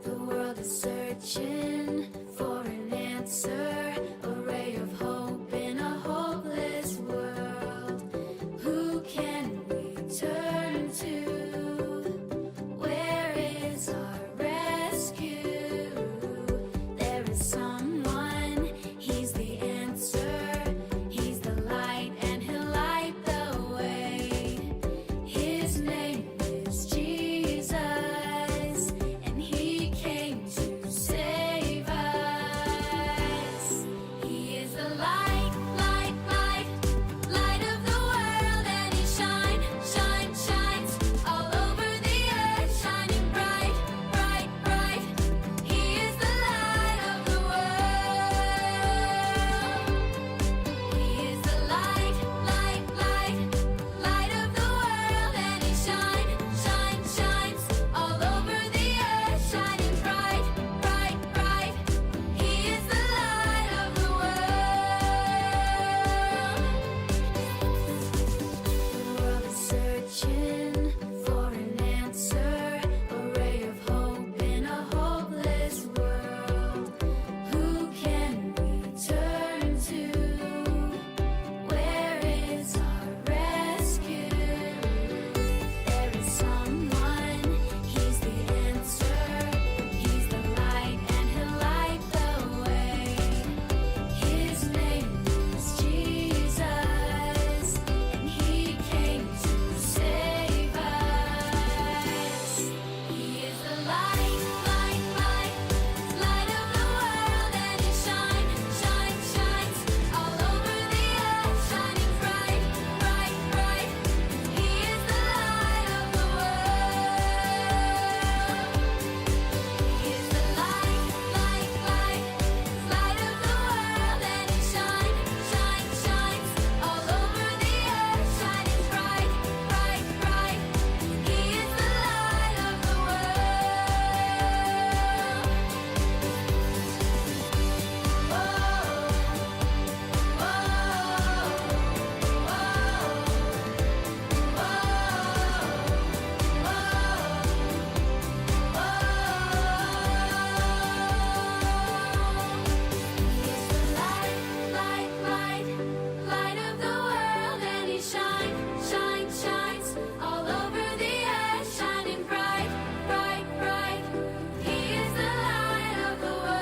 The world is searching for an answer, a ray of hope in a hopeless world. Who can we turn to? Where is our rescue? There is someone, he's the answer. He's the light and he'll light the way. His name is Jesus, and he came to save us. He is the light, light, light, light of the world, and he shines all over the earth, shining bright, bright, bright. He is the light of the world. He is the light, light, light, light of the world, and he shines all over the earth, shining bright, bright, bright. He is the light of the world is searching for an answer, a ray of hope in a hopeless world. Who can we turn to? Where is our rescue? There is someone, he's the answer. He's the light and he'll light the way. His name is Jesus, and he came to save us. He is the light, light, light, light of the world, and he shines all over the earth, shining bright, bright, bright. He is the light of the world. He is the light, light, light, light of the world, and he shines all over the earth, shining bright, bright, bright. He is the light of the light of the world, and he shines all over the earth, shining bright, bright, bright. He is the light of the world.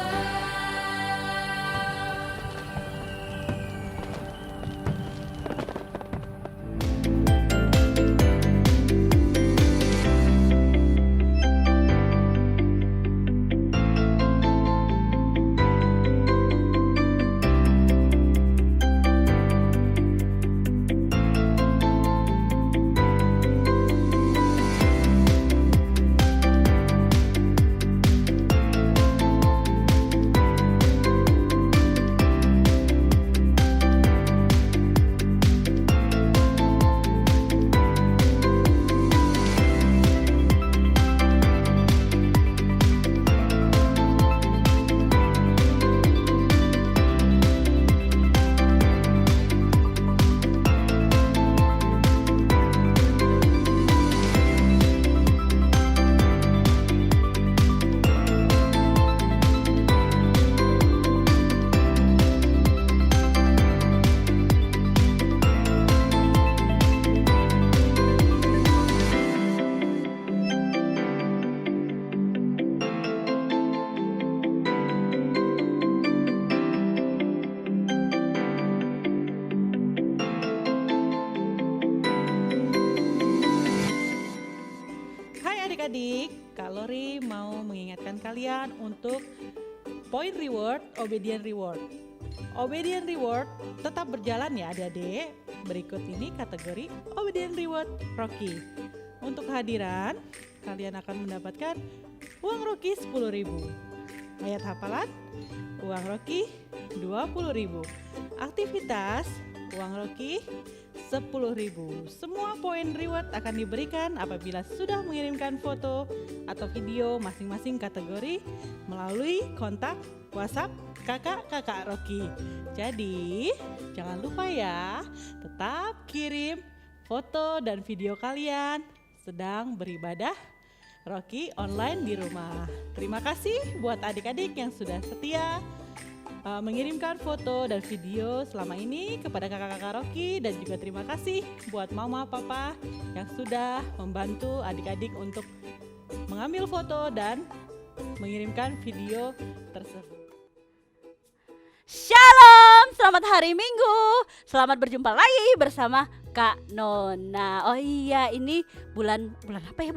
Hai adik-adik, Kak Lori mau mengingatkan kalian untuk point reward, obedient reward. Obedient reward tetap berjalan ya adik-adik. Berikut ini kategori obedient reward Rocky. Untuk kehadiran, kalian akan mendapatkan uang Rocky 10.000. Ayat hafalan, uang Rocky 20.000. Aktivitas, uang Rocky 10.000. Semua poin reward akan diberikan apabila sudah mengirimkan foto atau video masing-masing kategori melalui kontak WhatsApp kakak Rocky. Jadi jangan lupa ya, tetap kirim foto dan video kalian sedang beribadah Rocky online di rumah. Terima kasih buat adik-adik yang sudah setia mengirimkan foto dan video selama ini kepada kakak-kakak Rocky, dan juga terima kasih buat mama papa yang sudah membantu adik-adik untuk mengambil foto dan mengirimkan video tersebut. Shalom, selamat hari Minggu. Selamat berjumpa lagi bersama Kak Nona. Oh iya, ini bulan apa ya?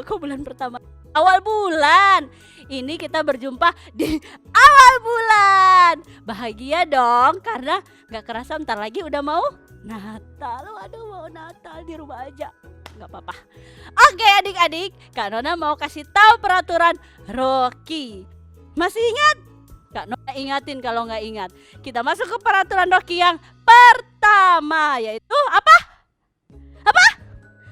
Bulan pertama. Awal bulan. Ini kita berjumpa di awal bulan. Bahagia dong, karena gak kerasa bentar lagi udah mau Natal. Waduh, mau Natal di rumah aja. Gak apa-apa. Oke adik-adik, Kak Nona mau kasih tahu peraturan Rocky. Masih ingat? Kak Nona ingatin kalau nggak ingat. Kita masuk ke peraturan Rocky yang pertama, yaitu apa?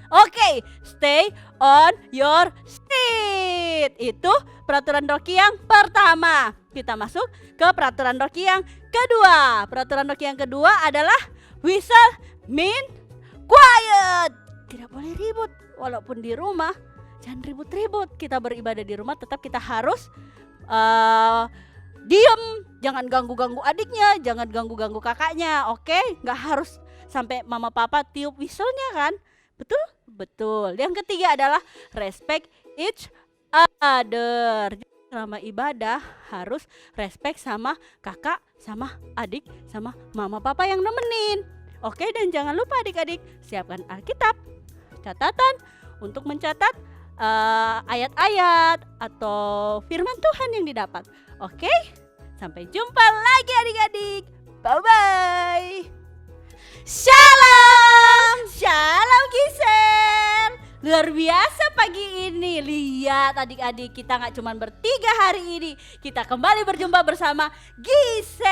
Oke, stay on your seat. Itu peraturan Rocky yang pertama. Kita masuk ke peraturan Rocky yang kedua. Peraturan Rocky yang kedua adalah whistle mean quiet. Tidak boleh ribut. Walaupun di rumah, jangan ribut-ribut. Kita beribadah di rumah, tetap kita harus diem. Jangan ganggu-ganggu adiknya, jangan ganggu-ganggu kakaknya. Oke, nggak harus sampai mama papa tiup whistle-nya kan. Betul? Betul. Yang ketiga adalah respect each other. Selama ibadah harus respect sama kakak, sama adik, sama mama papa yang nemenin. Oke, dan jangan lupa adik-adik siapkan Alkitab, catatan untuk mencatat ayat-ayat atau firman Tuhan yang didapat. Oke, sampai jumpa lagi adik-adik. Bye-bye. Shalom, shalom Gisel. Luar biasa pagi ini. Lihat adik-adik, kita gak cuma bertiga hari ini. Kita kembali berjumpa bersama Gisel.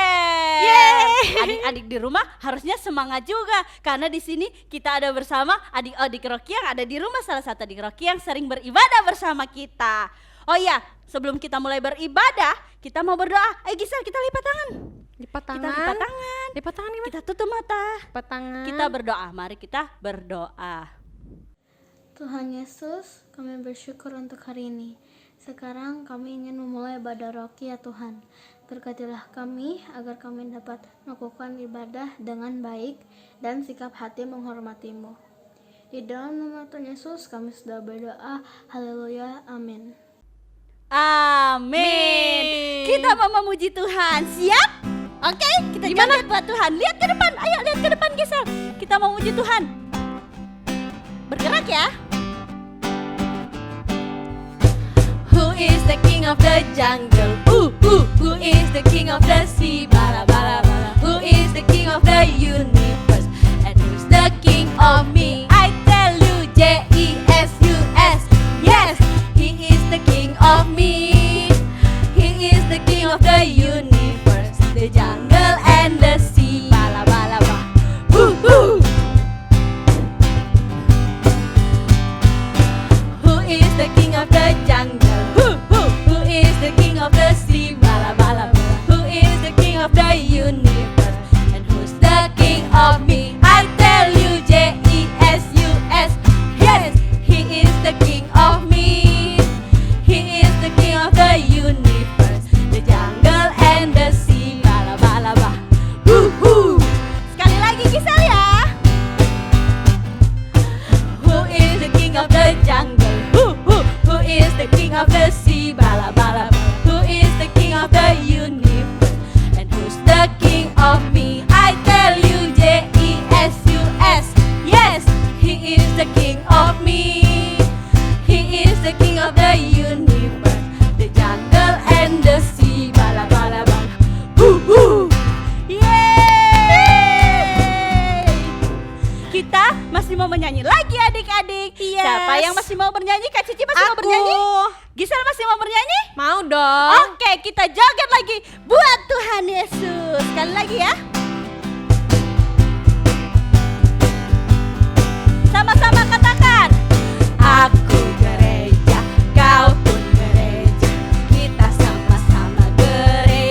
Adik-adik di rumah harusnya semangat juga, karena di sini kita ada bersama adik-adik Rocky yang ada di rumah. Salah satu adik Rocky yang sering beribadah bersama kita. Oh iya, sebelum kita mulai beribadah, kita mau berdoa. Gisel, kita lipat tangan. Lipat tangan. Kita lipat tangan. Lipat tangan gimana? Kita tutup mata. Lipat tangan. Kita berdoa. Mari kita berdoa. Tuhan Yesus, kami bersyukur untuk hari ini. Sekarang kami ingin memulai ibadah Rocky ya Tuhan. Berkatilah kami agar kami dapat melakukan ibadah dengan baik dan sikap hati menghormati-Mu. Di dalam nama Tuhan Yesus kami sudah berdoa. Haleluya. Amin. Amin. Kita mau memuji Tuhan. Siap? Oke, kita joget buat Tuhan. Lihat ke depan. Ayo lihat ke depan Gisel. Kita mau memuji Tuhan. Bergerak ya. Who is the king of the jungle? Who is the king of the sea? Bala bala bala. Who is the king of the universe? And who's the king of me? I tell you, Jesus. Yes, he is the king of me. He is the king of the universe, the jungle and the sea. Bala bala bala. Who is the king of the jungle? Who is the king of the sea? Bala bala bala. Who is the king of the universe? And who's the king of me? I tell you, Jesus. Yes, he is the king of me. He is the king of the universe, the jungle and the sea. Bala bala bala. Sekali lagi Gisel ya. Who is the king of the jungle? Who is the king of the sea? Bala bala bala. Who is the king of the universe? And who's the king of me? I tell you, Jesus. Yes, he is the king of me. He is the king of the universe, the jungle and the sea. Bala bala bala. Yeay! Kita masih mau menyanyi lagi adik-adik. Yes. Siapa yang masih mau bernyanyi? Kak Cici masih mau bernyanyi? Gisel masih mau bernyanyi? Mau dong. Oke, kita joget lagi buat Tuhan Yesus. Sekali lagi ya. Sama-sama katakan. Aku gereja, kau pun gereja. Kita sama-sama gereja.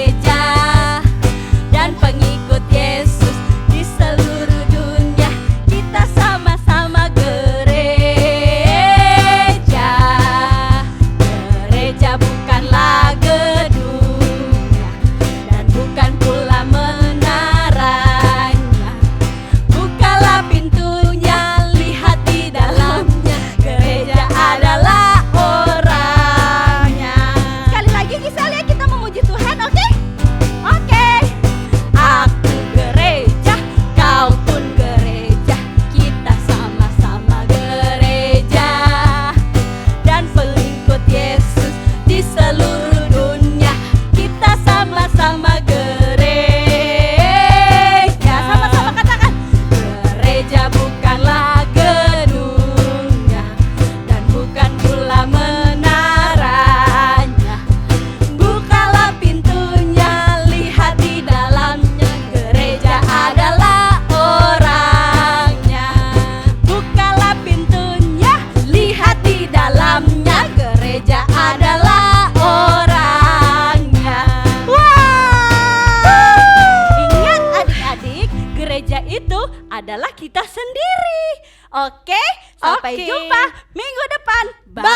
gereja itu adalah kita sendiri. Oke, sampai Oke. jumpa minggu depan. Bye.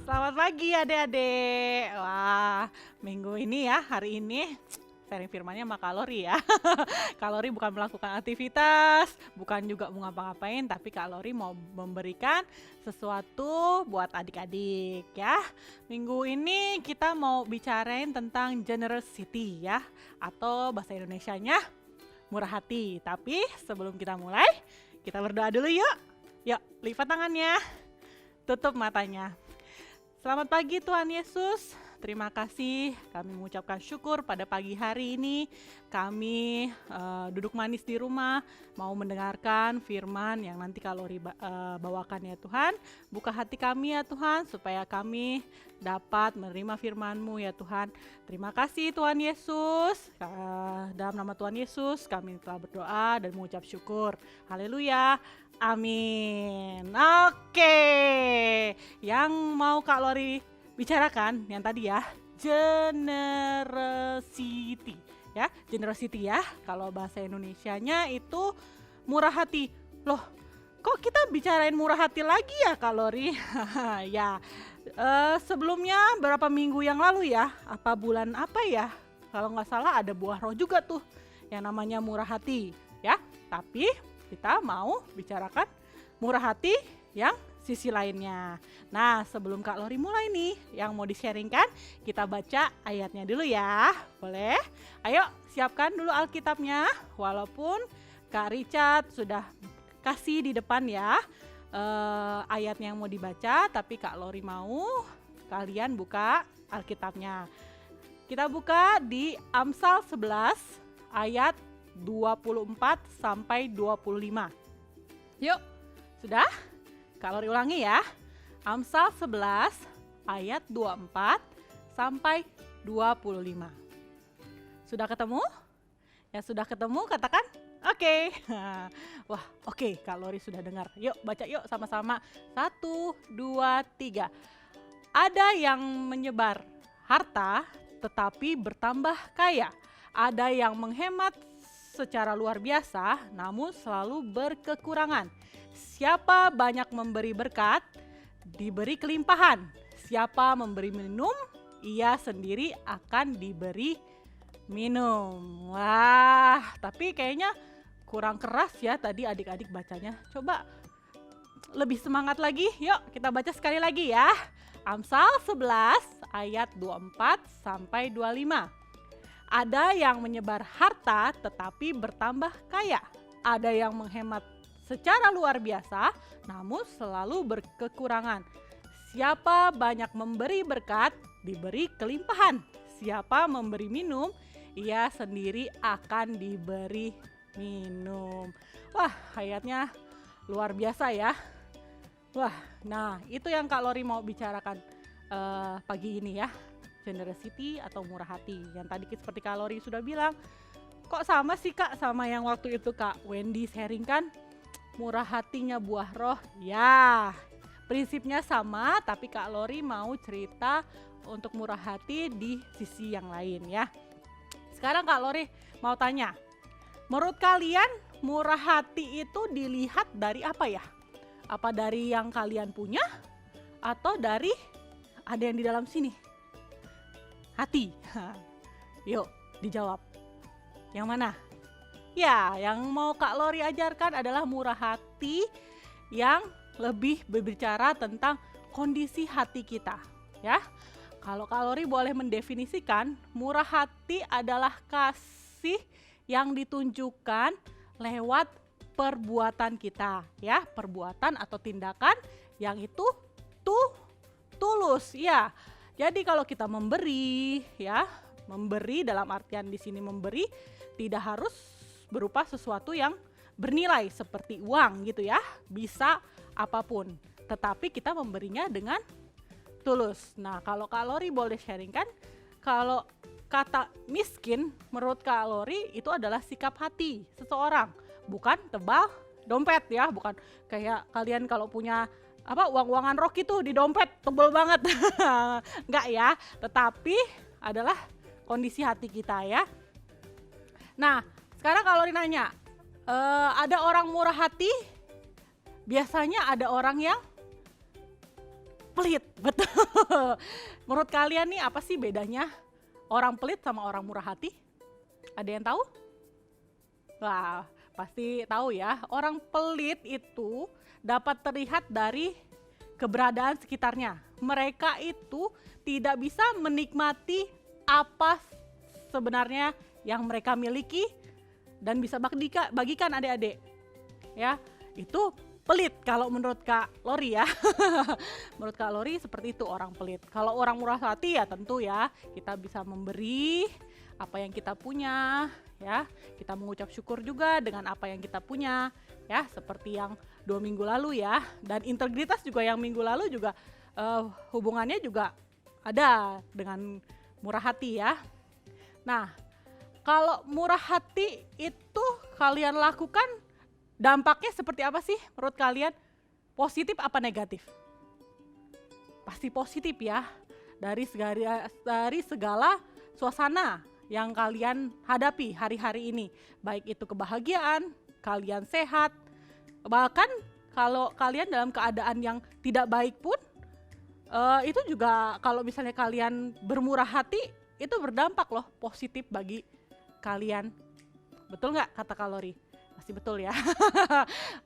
Selamat pagi adik-adik. Wah, minggu ini ya, hari ini sharing firmannya sama kalori ya. Kalori bukan melakukan aktivitas, bukan juga mau ngapa-ngapain, tapi kalori mau memberikan sesuatu buat adik-adik ya. Minggu ini kita mau bicarain tentang generosity ya, atau bahasa Indonesianya murah hati. Tapi sebelum kita mulai, kita berdoa dulu yuk. Yuk, lipat tangannya, tutup matanya. Selamat pagi Tuhan Yesus, terima kasih kami mengucapkan syukur pada pagi hari ini. Kami duduk manis di rumah mau mendengarkan firman yang nanti kalori bawakan ya Tuhan. Buka hati kami ya Tuhan supaya kami dapat menerima firman-Mu ya Tuhan. Terima kasih Tuhan Yesus, dalam nama Tuhan Yesus kami telah berdoa dan mengucap syukur. Haleluya. Amin. Oke, yang mau Kak Lori bicarakan yang tadi ya, generosity ya, generosity ya. Kalau bahasa Indonesianya itu murah hati. Loh, kok kita bicarain murah hati lagi ya Kak Lori? Ya, sebelumnya berapa minggu yang lalu ya, apa bulan apa ya? Kalau nggak salah ada buah roh juga tuh yang namanya murah hati ya. Tapi kita mau bicarakan murah hati yang sisi lainnya. Nah, sebelum Kak Lori mulai nih, yang mau di-sharingkan, kita baca ayatnya dulu ya. Boleh? Ayo, siapkan dulu Alkitabnya. Walaupun Kak Richard sudah kasih di depan ya ayatnya yang mau dibaca, tapi Kak Lori mau kalian buka Alkitabnya. Kita buka di Amsal 11 ayat 24 sampai 25. Yuk, sudah? Kak Lori ulangi ya. Amsal 11 ayat 24 sampai 25. Sudah ketemu? Yang sudah ketemu katakan oke. Wah, oke, Kak Lori sudah dengar. Yuk baca yuk sama-sama. 1, 2, 3. Ada yang menyebar harta tetapi bertambah kaya. Ada yang menghemat secara luar biasa namun selalu berkekurangan. Siapa banyak memberi berkat, diberi kelimpahan. Siapa memberi minum, ia sendiri akan diberi minum. Wah, tapi kayaknya kurang keras ya tadi adik-adik bacanya. Coba lebih semangat lagi. Yuk kita baca sekali lagi ya. Amsal 11 ayat 24 sampai 25. Ada yang menyebar harta tetapi bertambah kaya. Ada yang menghemat secara luar biasa namun selalu berkekurangan. Siapa banyak memberi berkat, diberi kelimpahan. Siapa memberi minum, ia sendiri akan diberi minum. Wah, ayatnya luar biasa ya. Wah, nah itu yang Kak Lori mau bicarakan pagi ini ya. Generosity atau murah hati. Yang tadi seperti Kak Lori sudah bilang, kok sama sih Kak sama yang waktu itu Kak Wendy sharing kan? Murah hatinya buah roh. Ya, prinsipnya sama tapi Kak Lori mau cerita untuk murah hati di sisi yang lain ya. Sekarang Kak Lori mau tanya, menurut kalian murah hati itu dilihat dari apa ya? Apa dari yang kalian punya atau dari ada yang di dalam sini? Hati. Yuk dijawab. Yang mana? Ya, yang mau Kak Lori ajarkan adalah murah hati yang lebih berbicara tentang kondisi hati kita, ya. Kalau Kak Lori boleh mendefinisikan, murah hati adalah kasih yang ditunjukkan lewat perbuatan kita, ya, perbuatan atau tindakan yang itu tulus, ya. Jadi kalau kita memberi, ya, memberi dalam artian di sini memberi tidak harus berupa sesuatu yang bernilai seperti uang gitu ya, bisa apapun. Tetapi kita memberinya dengan tulus. Nah, kalau Kak Lori boleh sharing kan, kalau kata miskin menurut Kak Lori itu adalah sikap hati seseorang, bukan tebal dompet ya, bukan kayak kalian kalau punya uang-uangan Rocky tuh di dompet tebel banget. Enggak ya, tetapi adalah kondisi hati kita ya. Nah, sekarang kalau nanya, ada orang murah hati, biasanya ada orang yang pelit, betul. Menurut kalian nih apa sih bedanya orang pelit sama orang murah hati? Ada yang tahu? Wah, pasti tahu ya. Orang pelit itu dapat terlihat dari keberadaan sekitarnya. Mereka itu tidak bisa menikmati apa sebenarnya yang mereka miliki dan bisa bagikan adik-adik. Ya, itu pelit kalau menurut Kak Lori ya. Menurut Kak Lori seperti itu orang pelit. Kalau orang murah hati ya tentu ya kita bisa memberi apa yang kita punya ya. Kita mengucap syukur juga dengan apa yang kita punya ya, seperti yang 2 minggu lalu ya. Dan integritas juga yang minggu lalu juga hubungannya juga ada dengan murah hati ya. Nah, kalau murah hati itu kalian lakukan, dampaknya seperti apa sih menurut kalian? Positif apa negatif? Pasti positif ya. Dari segala suasana yang kalian hadapi hari-hari ini. Baik itu kebahagiaan, kalian sehat. Bahkan kalau kalian dalam keadaan yang tidak baik pun, itu juga kalau misalnya kalian bermurah hati, itu berdampak loh positif bagi kalian. Betul nggak kata Kak Lori? Pasti betul ya.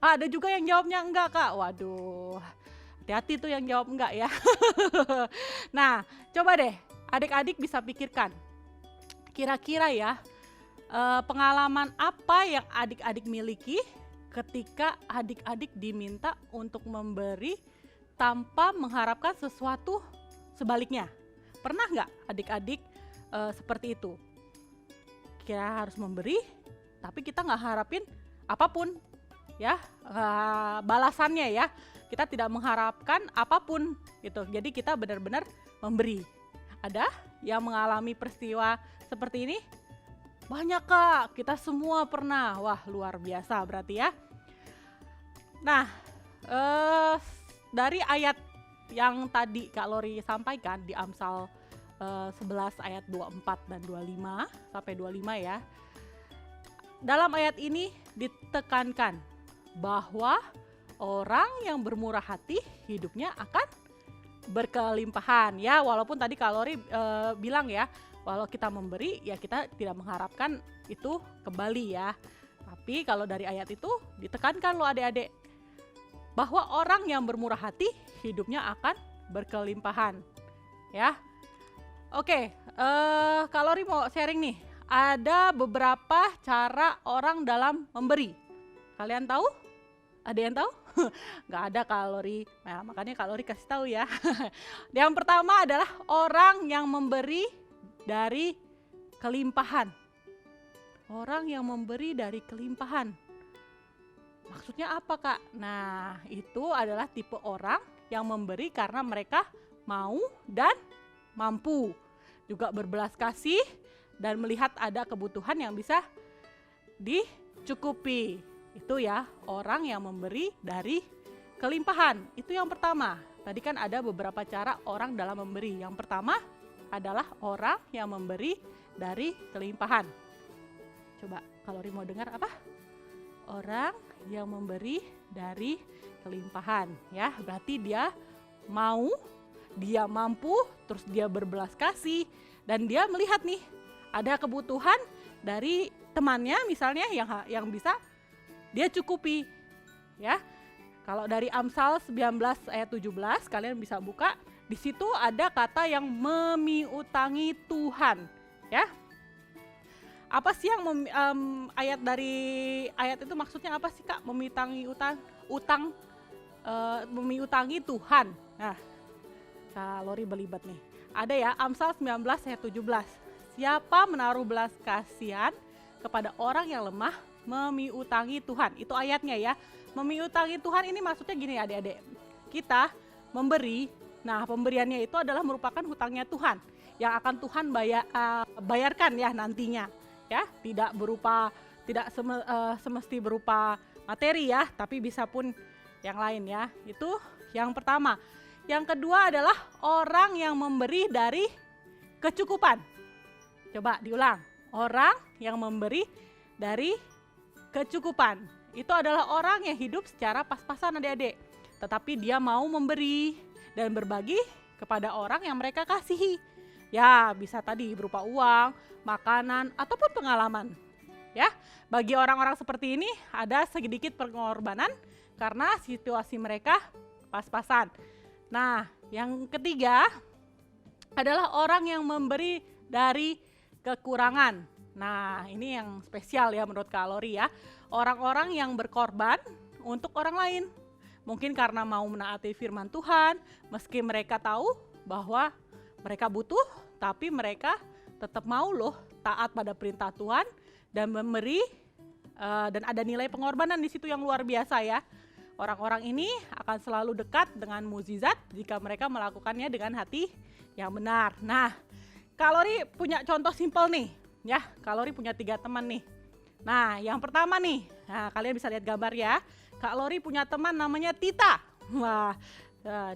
Ada juga yang jawabnya enggak Kak. Waduh, hati-hati tuh yang jawab enggak ya. Nah, coba deh adik-adik bisa pikirkan. Kira-kira ya, pengalaman apa yang adik-adik miliki ketika adik-adik diminta untuk memberi tanpa mengharapkan sesuatu sebaliknya. Pernah nggak adik-adik seperti itu? Kita harus memberi, tapi kita nggak harapin apapun ya balasannya ya. Kita tidak mengharapkan apapun gitu. Jadi kita benar-benar memberi. Ada yang mengalami peristiwa seperti ini? Banyak Kak, kita semua pernah. Wah, luar biasa berarti ya. Nah, dari ayat yang tadi Kak Lori sampaikan di Amsal 11 ayat 24 dan 25 sampai 25 ya. Dalam ayat ini ditekankan bahwa orang yang bermurah hati hidupnya akan berkelimpahan ya. Walaupun tadi Kak Lori bilang ya, walau kita memberi ya kita tidak mengharapkan itu kembali ya. Tapi kalau dari ayat itu ditekankan loh adik-adik bahwa orang yang bermurah hati hidupnya akan berkelimpahan ya. Oke, Kak Lori mau sharing nih. Ada beberapa cara orang dalam memberi. Kalian tahu? Ada yang tahu? Nggak ada Kak Lori. Nah, makanya Kak Lori kasih tahu ya. Yang pertama adalah orang yang memberi dari kelimpahan. Orang yang memberi dari kelimpahan. Maksudnya apa Kak? Nah, itu adalah tipe orang yang memberi karena mereka mau dan mampu, juga berbelas kasih dan melihat ada kebutuhan yang bisa dicukupi. Itu ya, orang yang memberi dari kelimpahan. Itu yang pertama. Tadi kan ada beberapa cara orang dalam memberi. Yang pertama adalah orang yang memberi dari kelimpahan. Coba kalau Lori mau dengar apa? Orang yang memberi dari kelimpahan ya. Berarti dia mau, dia mampu, terus dia berbelas kasih, dan dia melihat nih ada kebutuhan dari temannya misalnya yang bisa dia cukupi ya. Kalau dari Amsal 19 ayat 17 kalian bisa buka, di situ ada kata yang memiutangi Tuhan ya. Apa sih yang ayat dari ayat itu maksudnya apa sih Kak? Memiutangi utang memiutangi Tuhan. Nah, Kak Lori belibet nih. Ada ya Amsal 19 ayat 17. Siapa menaruh belas kasihan kepada orang yang lemah memiutangi Tuhan. Itu ayatnya ya. Memiutangi Tuhan ini maksudnya gini adik-adik. Kita memberi, nah pemberiannya itu adalah merupakan hutangnya Tuhan yang akan Tuhan bayarkan ya nantinya. Ya, tidak semesti berupa materi ya, tapi bisa pun yang lain ya. Itu yang pertama. Yang kedua adalah orang yang memberi dari kecukupan. Coba diulang. Orang yang memberi dari kecukupan. Itu adalah orang yang hidup secara pas-pasan adik-adik. Tetapi dia mau memberi dan berbagi kepada orang yang mereka kasihi. Ya, bisa tadi berupa uang, makanan, ataupun pengalaman. Ya, bagi orang-orang seperti ini ada sedikit pengorbanan karena situasi mereka pas-pasan. Nah, yang ketiga adalah orang yang memberi dari kekurangan. Nah, ini yang spesial ya menurut Kak Lori ya. Orang-orang yang berkorban untuk orang lain. Mungkin karena mau menaati firman Tuhan, meski mereka tahu bahwa mereka butuh, tapi mereka tetap mau loh taat pada perintah Tuhan dan memberi, dan ada nilai pengorbanan di situ yang luar biasa ya. Orang-orang ini akan selalu dekat dengan mukjizat jika mereka melakukannya dengan hati yang benar. Nah, Kak Lori punya contoh simpel nih, ya. Kak Lori punya 3 teman nih. Nah, yang pertama nih, nah, kalian bisa lihat gambar ya. Kak Lori punya teman namanya Tita. Wah,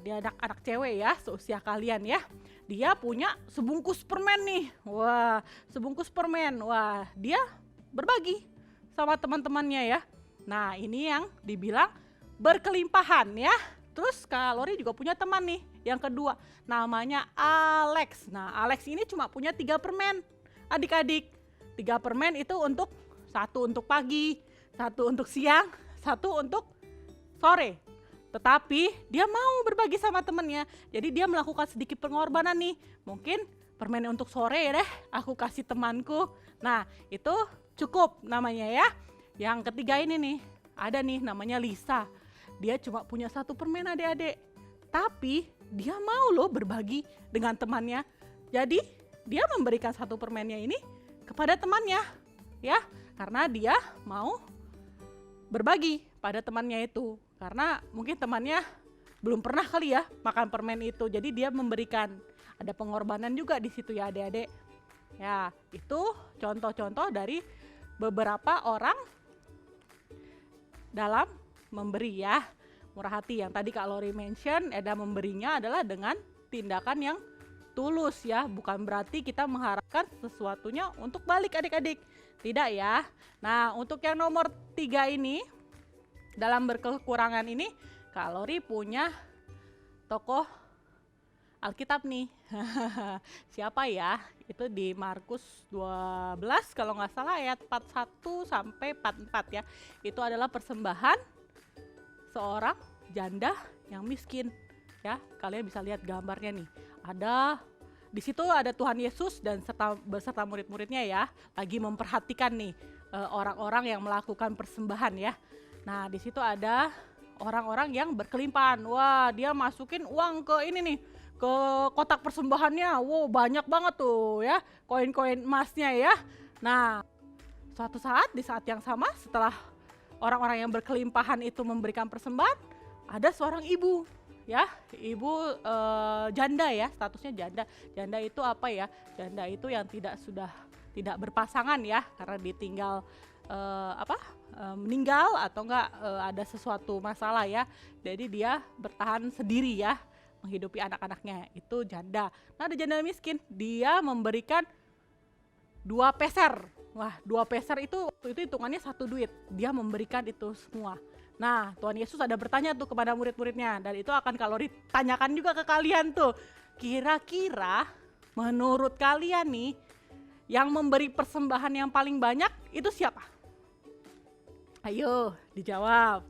dia anak cewek ya, seusia kalian ya. Dia punya sebungkus permen nih. Wah, sebungkus permen. Wah, dia berbagi sama teman-temannya ya. Nah, ini yang dibilang berkelimpahan ya. Terus Kak Lori juga punya teman nih, yang kedua namanya Alex. Nah, Alex ini cuma punya 3 permen. Adik-adik, 3 permen itu untuk, 1 untuk pagi, 1 untuk siang, 1 untuk sore. Tetapi dia mau berbagi sama temennya, jadi dia melakukan sedikit pengorbanan nih. Mungkin permen untuk sore deh, aku kasih temanku. Nah, itu cukup namanya ya. Yang ketiga ini nih, ada nih namanya Lisa. Dia cuma punya 1 permen adik-adik, tapi dia mau loh berbagi dengan temannya. Jadi dia memberikan 1 permennya ini kepada temannya ya, karena dia mau berbagi pada temannya itu. Karena mungkin temannya belum pernah kali ya makan permen itu, jadi dia memberikan. Ada pengorbanan juga di situ ya adik-adik. Ya, itu contoh-contoh dari beberapa orang dalam memberi ya. Murah hati yang tadi Kak Lori mention, ada memberinya adalah dengan tindakan yang tulus ya, bukan berarti kita mengharapkan sesuatunya untuk balik adik-adik. Tidak ya. Nah, untuk yang nomor 3 ini, dalam berkekurangan ini, Kak Lori punya tokoh Alkitab nih. Siapa ya? Itu di Markus 12 kalau nggak salah ayat 41 sampai 44 ya. Itu adalah persembahan seorang janda yang miskin ya. Kalian bisa lihat gambarnya nih. Ada di situ ada Tuhan Yesus dan beserta murid-muridnya ya, lagi memperhatikan nih orang-orang yang melakukan persembahan ya. Nah, di situ ada orang-orang yang berkelimpahan. Wah, dia masukin uang ke ini nih, ke kotak persembahannya. Wow, banyak banget tuh ya, koin-koin emasnya ya. Nah, suatu saat, di saat yang sama, setelah orang-orang yang berkelimpahan itu memberikan persembahan, ada seorang ibu ya, ibu janda ya, statusnya janda. Janda itu apa ya? Janda itu yang tidak berpasangan ya, karena ditinggal meninggal atau enggak ada sesuatu masalah ya. Jadi dia bertahan sendiri ya, menghidupi anak-anaknya, itu janda. Nah, ada janda miskin, dia memberikan 2 peser. Wah, 2 peser itu hitungannya 1 duit. Dia memberikan itu semua. Nah, Tuhan Yesus ada bertanya tuh kepada murid-muridnya, dan itu akan Kak Lori tanyakan juga ke kalian tuh. Kira-kira menurut kalian nih, yang memberi persembahan yang paling banyak itu siapa? Ayo, dijawab.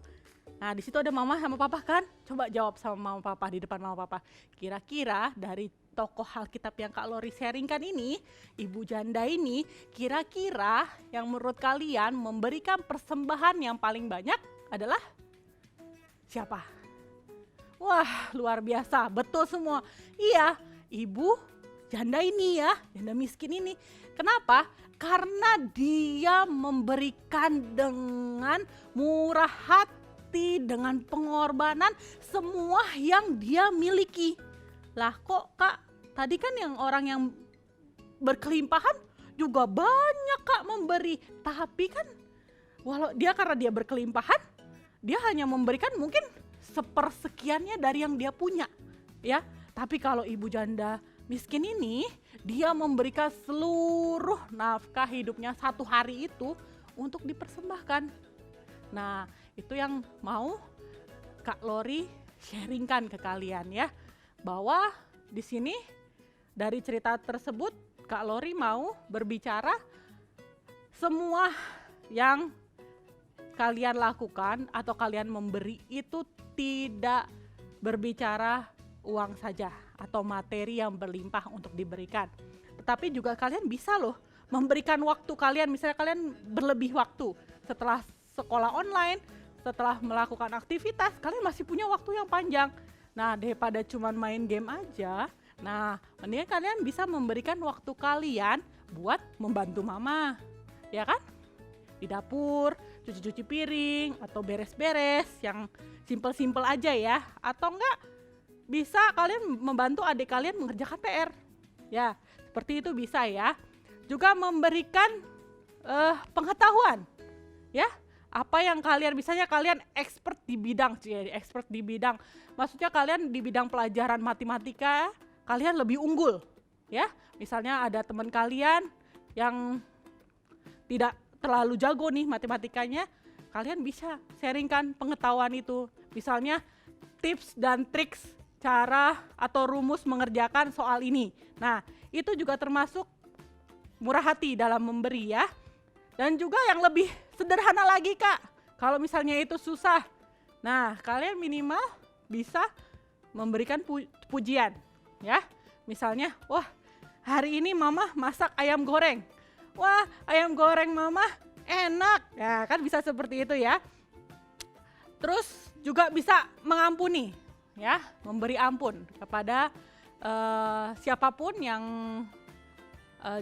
Nah, di situ ada mama sama papa kan? Coba jawab sama mama papa, di depan mama papa. Kira-kira dari tokoh Alkitab yang Kak Lori sharingkan ini, ibu janda ini, kira-kira yang menurut kalian memberikan persembahan yang paling banyak adalah siapa? Wah, luar biasa, betul semua. Iya, ibu janda ini ya, janda miskin ini. Kenapa? Karena dia memberikan dengan murah hati, dengan pengorbanan semua yang dia miliki. Lah kok Kak, tadi kan yang orang yang berkelimpahan juga banyak Kak memberi. Tapi kan walau dia karena dia berkelimpahan, dia hanya memberikan mungkin sepersekiannya dari yang dia punya ya. Tapi kalau ibu janda miskin ini dia memberikan seluruh nafkah hidupnya 1 hari itu untuk dipersembahkan. Nah, itu yang mau Kak Lori sharingkan ke kalian ya. Bahwa di sini dari cerita tersebut Kak Lori mau berbicara semua yang kalian lakukan atau kalian memberi itu tidak berbicara uang saja atau materi yang berlimpah untuk diberikan. Tetapi juga kalian bisa loh memberikan waktu kalian, misalnya kalian berlebih waktu setelah sekolah online, setelah melakukan aktivitas, kalian masih punya waktu yang panjang. Nah, daripada cuma main game aja, nah mendingan kalian bisa memberikan waktu kalian buat membantu mama, ya kan? Di dapur, cuci-cuci piring, atau beres-beres yang simple-simple aja ya. Atau enggak, bisa kalian membantu adik kalian mengerjakan PR. Ya, seperti itu bisa ya. Juga memberikan pengetahuan. Ya, apa yang kalian, misalnya kalian expert di bidang, maksudnya kalian di bidang pelajaran matematika, kalian lebih unggul. Ya, misalnya ada teman kalian yang tidak terlalu jago nih matematikanya, kalian bisa sharingkan pengetahuan itu. Misalnya tips dan triks cara atau rumus mengerjakan soal ini. Nah, itu juga termasuk murah hati dalam memberi ya. Dan juga yang lebih sederhana lagi Kak, kalau misalnya itu susah, nah kalian minimal bisa memberikan pujian ya. Misalnya, wah hari ini mama masak ayam goreng. Wah, ayam goreng mama enak. Ya kan bisa seperti itu ya. Terus juga bisa mengampuni ya, memberi ampun kepada siapapun yang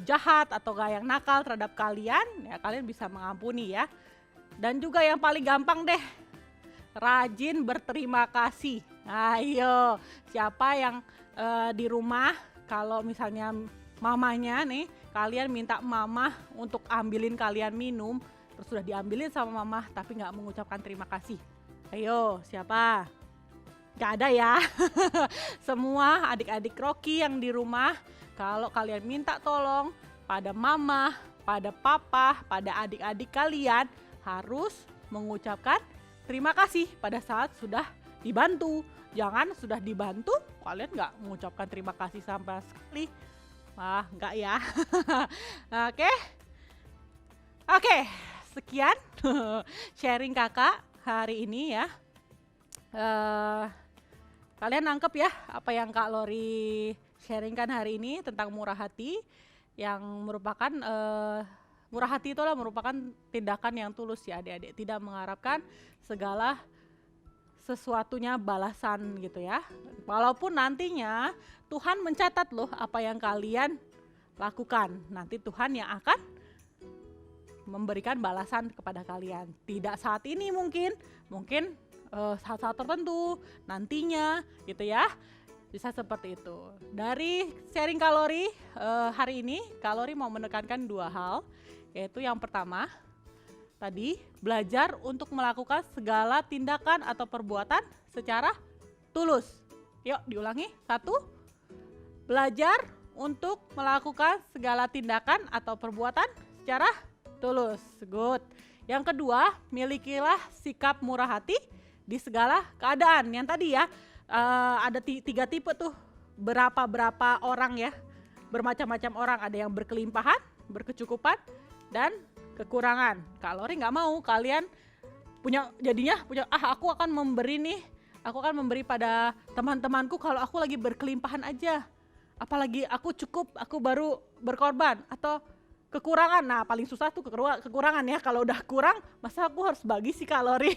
jahat atau yang nakal terhadap kalian, ya kalian bisa mengampuni ya. Dan juga yang paling gampang deh, rajin berterima kasih. Ayo, siapa yang di rumah kalau misalnya mamanya nih, kalian minta mama untuk ambilin kalian minum, terus sudah diambilin sama mama tapi nggak mengucapkan terima kasih. Ayo, siapa? Gak ada ya. Semua adik-adik Rocky yang di rumah, kalau kalian minta tolong pada mama, pada papa, pada adik-adik kalian, harus mengucapkan terima kasih pada saat sudah dibantu. Jangan sudah dibantu kalian gak mengucapkan terima kasih sama sekali. Wah, enggak ya. Oke, sekian sharing kakak hari ini ya. Kalian nangkep ya apa yang Kak Lori sharingkan hari ini tentang murah hati, yang merupakan murah hati itulah merupakan tindakan yang tulus ya adik-adik, tidak mengharapkan segala sesuatunya balasan gitu ya. Walaupun nantinya Tuhan mencatat loh apa yang kalian lakukan, nanti Tuhan yang akan memberikan balasan kepada kalian. Tidak saat ini mungkin saat-saat tertentu nantinya gitu ya, bisa seperti itu. Dari sharing Kak Lori hari ini, Kak Lori mau menekankan 2 hal, yaitu yang pertama tadi belajar untuk melakukan segala tindakan atau perbuatan secara tulus. Yuk diulangi, 1, belajar untuk melakukan segala tindakan atau perbuatan secara tulus. Good. Yang kedua, milikilah sikap murah hati di segala keadaan. Yang tadi ya, ada 3 tipe tuh, berapa orang ya, bermacam-macam orang. Ada yang berkelimpahan, berkecukupan, dan kekurangan. Kak Lori nggak mau kalian jadinya punya aku akan memberi nih, aku akan memberi pada teman-temanku kalau aku lagi berkelimpahan aja. Apalagi aku cukup, aku baru berkorban, atau kekurangan. Nah paling susah tuh kekurangan ya, kalau udah kurang masa aku harus bagi sih Kak Lori.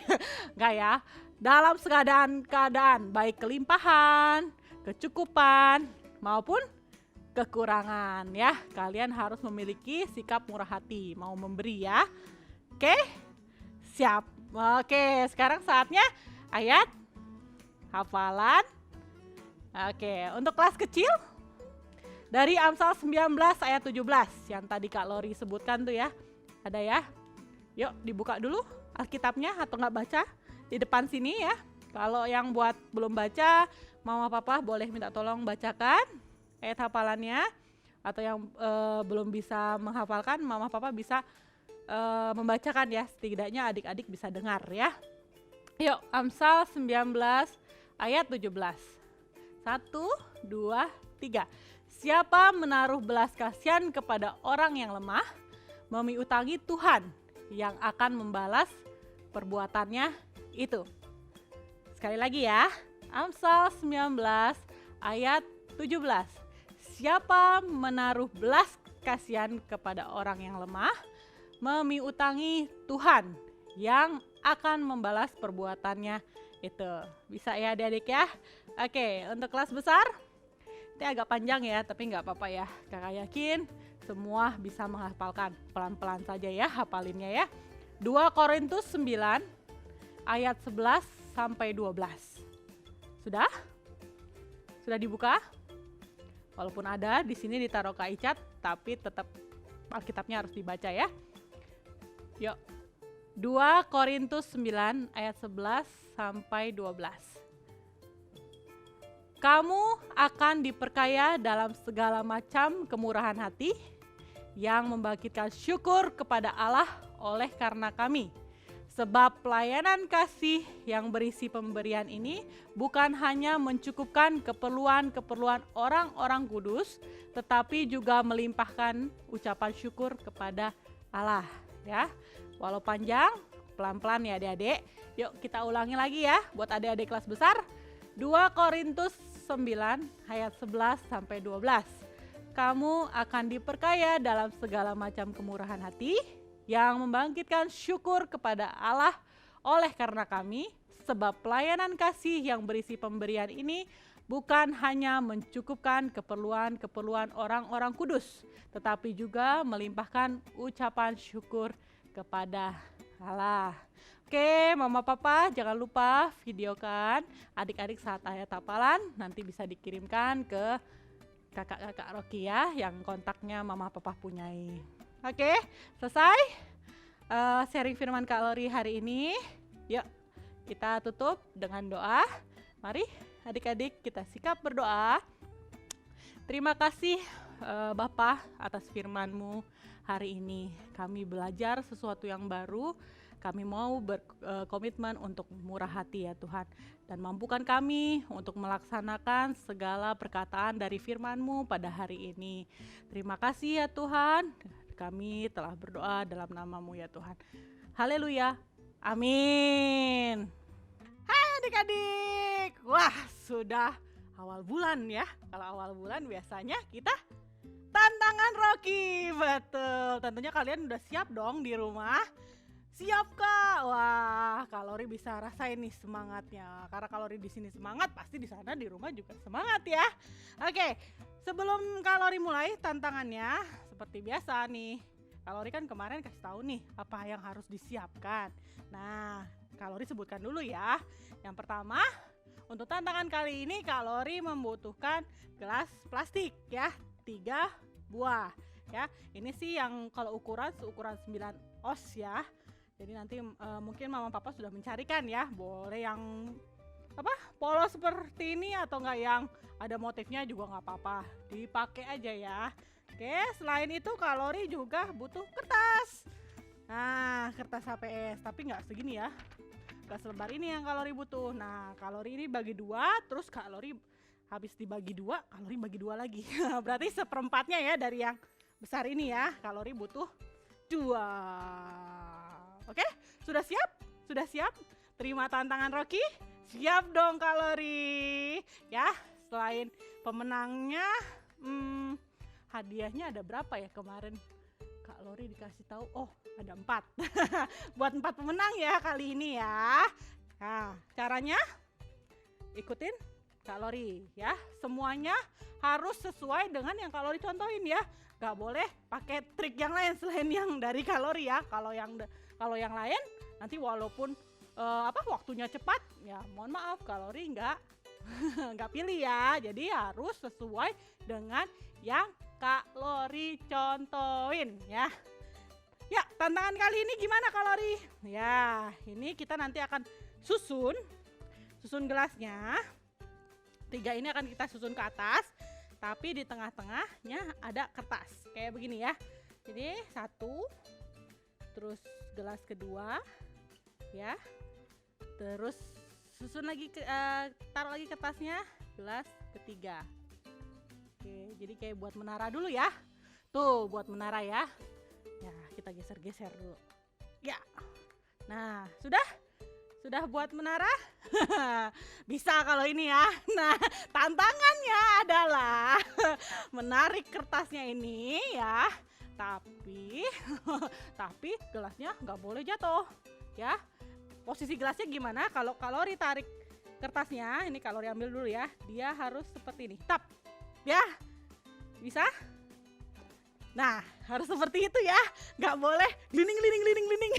Enggak ya, dalam keadaan baik kelimpahan, kecukupan maupun kekurangan ya, kalian harus memiliki sikap murah hati, mau memberi ya. Oke, siap. Oke, sekarang saatnya ayat hafalan. Oke, untuk kelas kecil dari Amsal 19 ayat 17 yang tadi Kak Lori sebutkan tuh ya. Ada ya? Yuk dibuka dulu Alkitabnya, atau nggak baca di depan sini ya. Kalau yang buat belum baca, mama papa boleh minta tolong bacakan. ayat hafalannya, atau yang belum bisa menghafalkan, mama papa bisa membacakan ya, setidaknya adik-adik bisa dengar ya. Yuk, Amsal 19 ayat 17. 1, 2, 3. Siapa menaruh belas kasihan kepada orang yang lemah, memiutangi Tuhan yang akan membalas perbuatannya itu. Sekali lagi ya, Amsal 19 ayat 17. Siapa menaruh belas kasihan kepada orang yang lemah, memiutangi Tuhan yang akan membalas perbuatannya itu. Bisa ya adik-adik ya? Oke, untuk kelas besar, ini agak panjang ya, tapi nggak apa-apa ya. Kakak yakin semua bisa menghafalkan. Pelan-pelan saja ya hafalinnya ya. 2 Korintus 9 ayat 11 sampai 12. Sudah? Sudah dibuka? Walaupun ada di sini ditaruh Kak Icat, tapi tetap Alkitabnya harus dibaca ya. Yuk. 2 Korintus 9 ayat 11 sampai 12. Kamu akan diperkaya dalam segala macam kemurahan hati yang membangkitkan syukur kepada Allah oleh karena kami. Sebab pelayanan kasih yang berisi pemberian ini bukan hanya mencukupkan keperluan-keperluan orang-orang kudus, tetapi juga melimpahkan ucapan syukur kepada Allah. Ya, walau panjang, pelan-pelan ya adik-adik. Yuk kita ulangi lagi ya buat adik-adik kelas besar. 2 Korintus 9 ayat 11 sampai 12. Kamu akan diperkaya dalam segala macam kemurahan hati yang membangkitkan syukur kepada Allah oleh karena kami, sebab pelayanan kasih yang berisi pemberian ini bukan hanya mencukupkan keperluan-keperluan orang-orang kudus, tetapi juga melimpahkan ucapan syukur kepada Allah. Oke, mama papa jangan lupa videokan adik-adik saat ayat hafalan, nanti bisa dikirimkan ke kakak-kakak Rocky ya, yang kontaknya mama papa punyai. Oke, selesai sharing firman Kak Lori hari ini. Yuk kita tutup dengan doa. Mari adik-adik kita sikap berdoa. Terima kasih Bapa atas firman-Mu hari ini. Kami belajar sesuatu yang baru. Kami mau berkomitmen untuk murah hati ya Tuhan. Dan mampukan kami untuk melaksanakan segala perkataan dari firman-Mu pada hari ini. Terima kasih ya Tuhan. Kami telah berdoa dalam nama-Mu ya Tuhan. Haleluya. Amin. Hai adik-adik. Wah, sudah awal bulan ya. Kalau awal bulan biasanya kita tantangan Rocky. Betul. Tentunya kalian udah siap dong di rumah. Siap Kak? Wah, Kalori bisa rasain nih semangatnya. Karena Kalori di sini semangat, pasti di sana di rumah juga semangat ya. Oke, sebelum Kalori mulai tantangannya, seperti biasa nih. Kalori kan kemarin kasih tahu nih apa yang harus disiapkan. Nah, Kalori sebutkan dulu ya. Yang pertama, untuk tantangan kali ini Kalori membutuhkan gelas plastik ya, 3 buah ya. Ini sih yang kalau seukuran 9 oz ya. Jadi nanti mungkin mama papa sudah mencarikan ya, boleh yang polos seperti ini atau enggak yang ada motifnya juga nggak apa-apa, dipakai aja ya. Oke, selain itu Kalori juga butuh kertas. Nah, kertas HPS, tapi nggak segini ya, nggak selebar ini yang Kalori butuh. Nah, Kalori ini bagi 2, terus Kalori habis dibagi 2, Kalori bagi 2 lagi. Berarti seperempatnya ya dari yang besar ini ya, Kalori butuh 2. Oke, sudah siap? Sudah siap? Terima tantangan Rocky? Siap dong Kalori. Ya, selain pemenangnya, hadiahnya ada berapa ya kemarin? Kak Lori dikasih tahu, oh ada 4. Buat 4 pemenang ya kali ini ya. Nah, caranya ikutin Kak Lori ya. Semuanya harus sesuai dengan yang Kak Lori contohin ya. Gak boleh pakai trik yang lain selain yang dari Kak Lori ya. Kalau yang lain nanti walaupun waktunya cepat ya mohon maaf Kak Lori nggak pilih ya. Jadi harus sesuai dengan yang Kak Lori contohin ya. Ya, tantangan kali ini gimana Kak Lori? Ya, ini kita nanti akan susun gelasnya. 3 ini akan kita susun ke atas. tapi di tengah-tengahnya ada kertas kayak begini ya. Jadi 1, terus gelas kedua, ya. Terus susun lagi taruh lagi kertasnya, gelas ketiga. Oke, jadi kayak buat menara dulu ya. Tuh, buat menara ya. Ya, kita geser-geser dulu. Ya. Nah, sudah buat menara? Bisa kalau ini ya. Nah, tantangannya adalah menarik kertasnya ini ya. Tapi gelasnya nggak boleh jatuh ya. Posisi gelasnya gimana? Kalau kalori tarik kertasnya, ini kalori ambil dulu ya. Dia harus seperti ini. Tap. Ya. Bisa? Nah, harus seperti itu ya. Nggak boleh gelinding.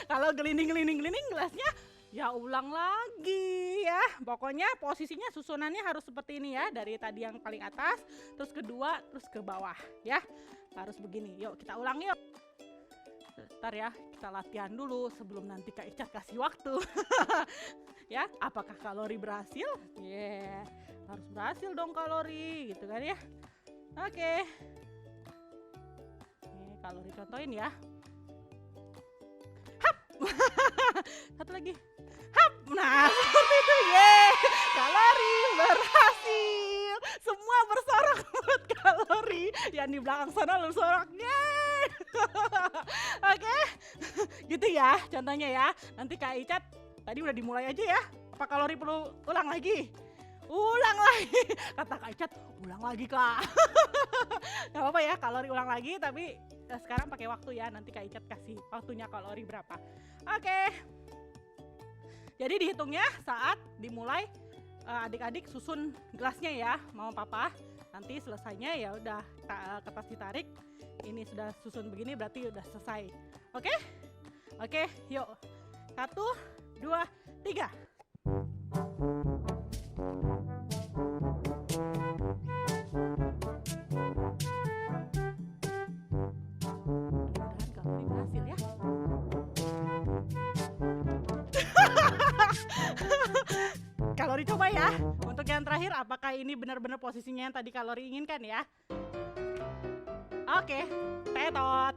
Kalau gelinding gelasnya ya ulang lagi ya. Pokoknya posisinya susunannya harus seperti ini ya. Dari tadi yang paling atas, terus kedua, terus ke bawah ya. Harus begini. Yuk kita ulang yuk. Bentar ya, kita latihan dulu sebelum nanti Kak Icat kasih waktu. Ya, apakah kalori berhasil? Yeah, harus berhasil dong kalori gitu kan ya. Oke. Nih, kalori contohin ya. Hap. Satu lagi. Hap. Nah, seperti itu. Yeay, kalori berhasil. Semua bersorak buat kalori. Yang di belakang sana belum sorak. Yeay. Oke. Gitu ya contohnya ya. Nanti Kak Icat tadi udah dimulai aja ya. Apa kalori perlu ulang lagi? Ulang lagi. Kata Kak Icat, ulang lagi Kak. Gak apa-apa ya kalori ulang lagi, tapi sekarang pakai waktu ya. Nanti Kak Icat kasih waktunya kalori berapa. Oke. Jadi dihitungnya saat dimulai adik-adik susun gelasnya ya, mama papa. Nanti selesainya ya udah kertas ditarik. Ini sudah susun begini berarti udah selesai. Oke? Oke, yuk. 1, 2, 3. Mudah-mudahan kalori berhasil ya. Kalori coba ya. Untuk yang terakhir, apakah ini benar-benar posisinya yang tadi kalori inginkan ya? Oke, tetot.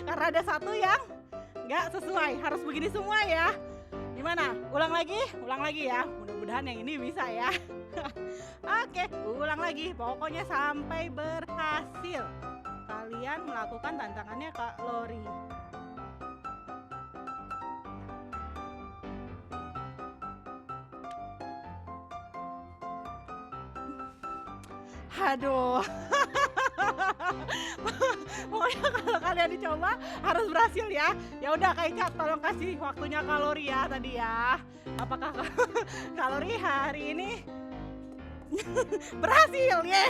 Karena ada satu yang nggak sesuai, harus begini semua ya. Gimana? Ulang lagi ya. Mudah-mudahan yang ini bisa ya. Oke, ulang lagi. Pokoknya sampai berhasil. Kalian melakukan tantangannya kalori. Aduh. Pokoknya kalau kalian dicoba harus berhasil ya. Ya udah Kak Icat tolong kasih waktunya kalori ya tadi ya. Apakah kalori hari ini berhasil ya?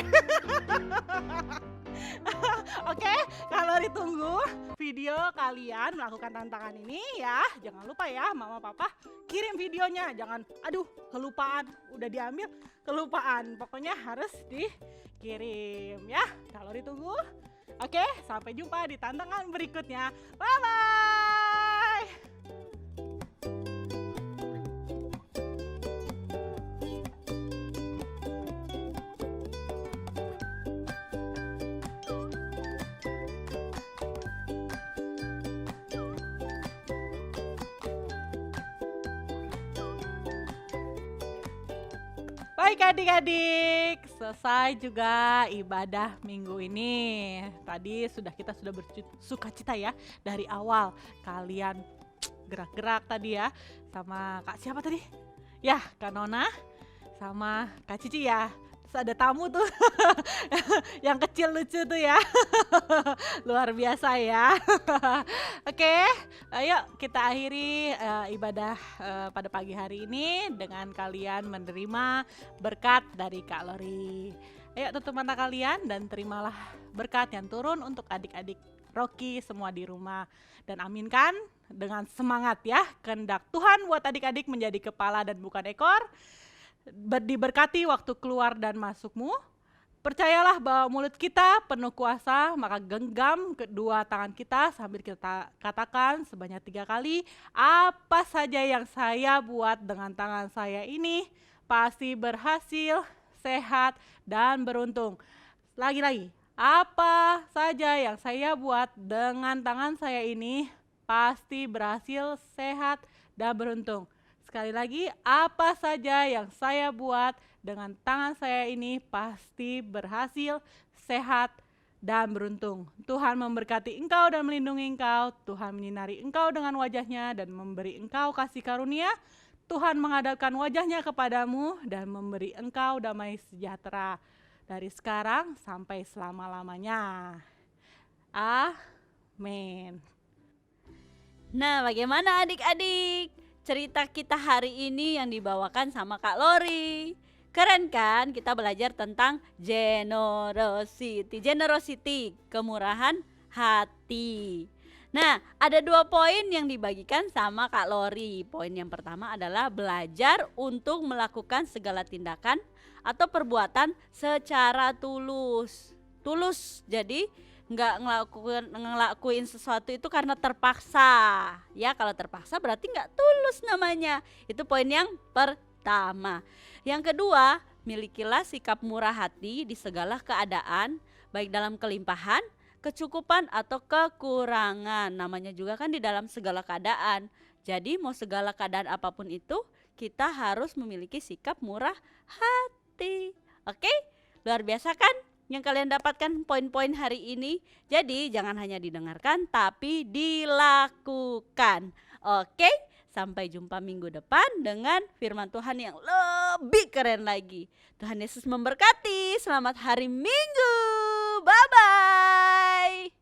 Oke, kalori tunggu video kalian melakukan tantangan ini ya. Jangan lupa ya mama papa kirim videonya. Jangan aduh kelupaan udah diambil kelupaan. Pokoknya harus dikirim ya. Kalori tunggu. Oke, sampai jumpa di tantangan berikutnya. Bye bye. Baik adik-adik, selesai juga ibadah minggu ini. Tadi kita sudah bersukacita ya dari awal. Kalian gerak-gerak tadi ya sama Kak siapa tadi? Ya, Kak Nona sama Kak Cici ya. Terus ada tamu tuh yang kecil lucu tuh ya. Luar biasa ya. Oke, ayo kita akhiri ibadah pada pagi hari ini dengan kalian menerima berkat dari Kak Lori. Ayo tutup mata kalian dan terimalah berkat yang turun untuk adik-adik Rocky semua di rumah. Dan aminkan dengan semangat ya. Kehendak Tuhan buat adik-adik menjadi kepala dan bukan ekor. Diberkati waktu keluar dan masukmu. Percayalah bahwa mulut kita penuh kuasa, maka genggam kedua tangan kita sambil kita katakan sebanyak 3 kali, apa saja yang saya buat dengan tangan saya ini pasti berhasil sehat, dan beruntung. Lagi-lagi, apa saja yang saya buat dengan tangan saya ini pasti berhasil, sehat, dan beruntung. Sekali lagi, apa saja yang saya buat dengan tangan saya ini pasti berhasil, sehat, dan beruntung. Tuhan memberkati engkau dan melindungi engkau. Tuhan menyinari engkau dengan wajahnya dan memberi engkau kasih karunia. Tuhan menghadapkan wajahnya kepadamu dan memberi engkau damai sejahtera dari sekarang sampai selama-lamanya. Amin. Nah, bagaimana adik-adik? Cerita kita hari ini yang dibawakan sama Kak Lori. Keren kan? Kita belajar tentang generosity, kemurahan hati. Nah, ada 2 poin yang dibagikan sama Kak Lori. Poin yang pertama adalah belajar untuk melakukan segala tindakan atau perbuatan secara tulus. Tulus, jadi nggak ngelakuin sesuatu itu karena terpaksa. Ya, kalau terpaksa berarti nggak tulus namanya. Itu poin yang pertama. Yang kedua, milikilah sikap murah hati di segala keadaan, baik dalam kelimpahan, kecukupan atau kekurangan. Namanya juga kan di dalam segala keadaan. Jadi mau segala keadaan apapun itu, kita harus memiliki sikap murah hati. Oke? Luar biasa kan yang kalian dapatkan poin-poin hari ini? Jadi jangan hanya didengarkan tapi dilakukan. Oke? Sampai jumpa minggu depan dengan firman Tuhan yang lebih keren lagi. Tuhan Yesus memberkati. Selamat hari Minggu. Bye-bye.